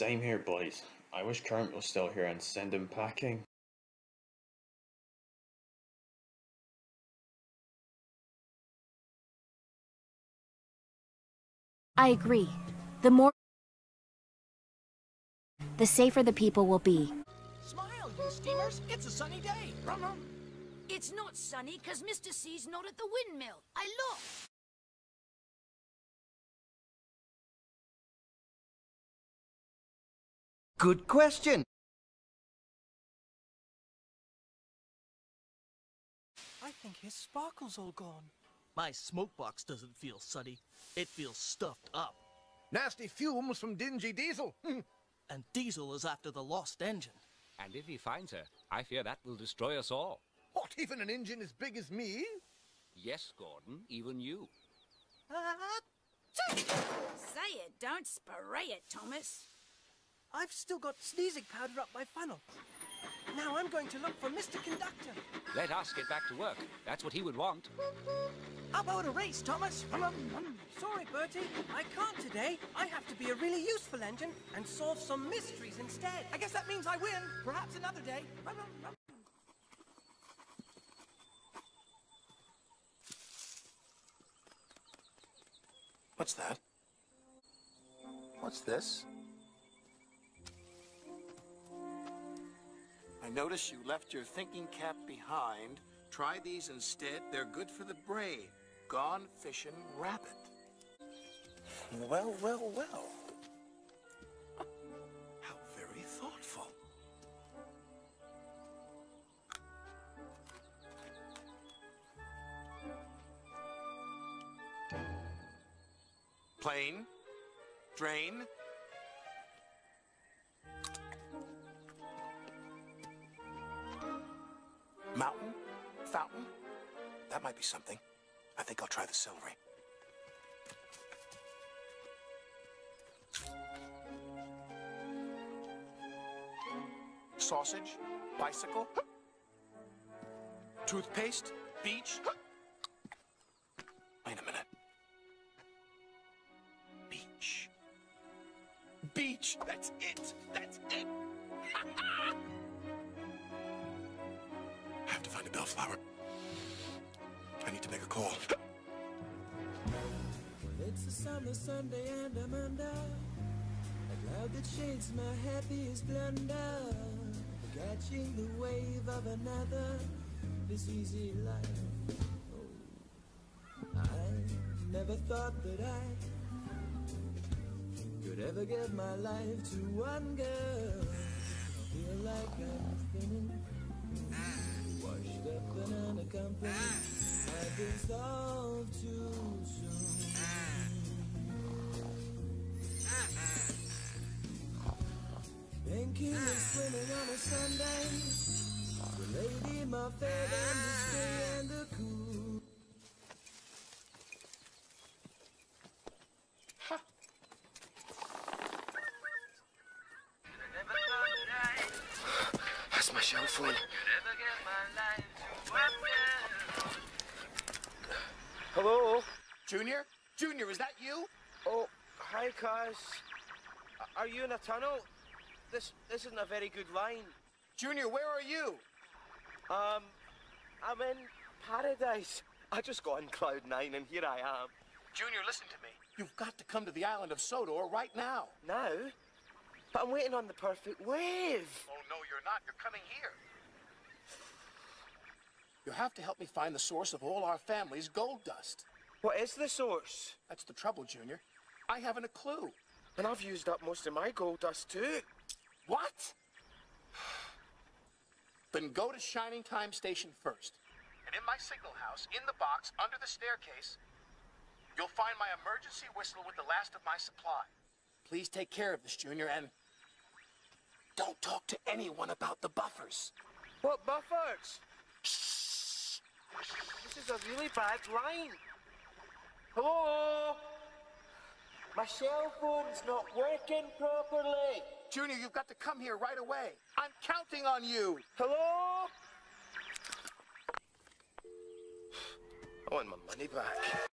Same here, boys. I wish Kermit was still here and send him packing. I agree. The safer the people will be. Smile, you steamers. It's a sunny day. It's not sunny because Mr. C's not at the windmill. I look. Good question. I think his sparkle's all gone. My smoke box doesn't feel sunny. It feels stuffed up. Nasty fumes from dingy Diesel. And Diesel is after the lost engine. And if he finds her, I fear that will destroy us all. What, even an engine as big as me? Yes, Gordon, even you. Say it, don't spray it, Thomas. I've still got sneezing powder up my funnel. Now I'm going to look for Mr. Conductor. Let us get back to work. That's what he would want. How about a race, Thomas? Sorry, Bertie. I can't today. I have to be a really useful engine and solve some mysteries instead. I guess that means I win. Perhaps another day. What's that? What's this? I notice you left your thinking cap behind. Try these instead. They're good for the brain. Gone Fishing Rabbit. Well, well, well. How very thoughtful. Plane. Drain. Mountain? Fountain? That might be something. I think I'll try the celery. Sausage? Bicycle? Toothpaste? Beach? Wait a minute. Beach. Beach! That's it! That's it! I have to find a bellflower. I need to make a call. It's a summer Sunday and I'm under a cloud that shades my happiest blunder. Catching the wave of another, this easy life. Oh, I never thought that I could ever give my life to one girl. Feel like I'm thinning, washed up and unaccompanied. I dissolved too soon. Painkillers swimming on a Sunday. The lady, my fair, and the stay and the cool. That's my cell phone. Hello? Junior? Junior, is that you? Oh, hi, Kaz. Are you in a tunnel? This isn't a very good line. Junior, where are you? I'm in paradise. I just got on cloud 9 and here I am. Junior, listen to me. You've got to come to the island of Sodor right now. Now? But I'm waiting on the perfect wave. Oh, no, you're not. You're coming here. You have to help me find the source of all our family's gold dust. What is the source? That's the trouble, Junior. I haven't a clue. And I've used up most of my gold dust, too. What? Then go to Shining Time Station first. And in my signal house, in the box, under the staircase, you'll find my emergency whistle with the last of my supply. Please take care of this, Junior, and don't talk to anyone about the buffers. What buffers? Shh. This is a really bad line. Hello? My cell phone's not working properly. Junior, you've got to come here right away. I'm counting on you. Hello? I want my money back.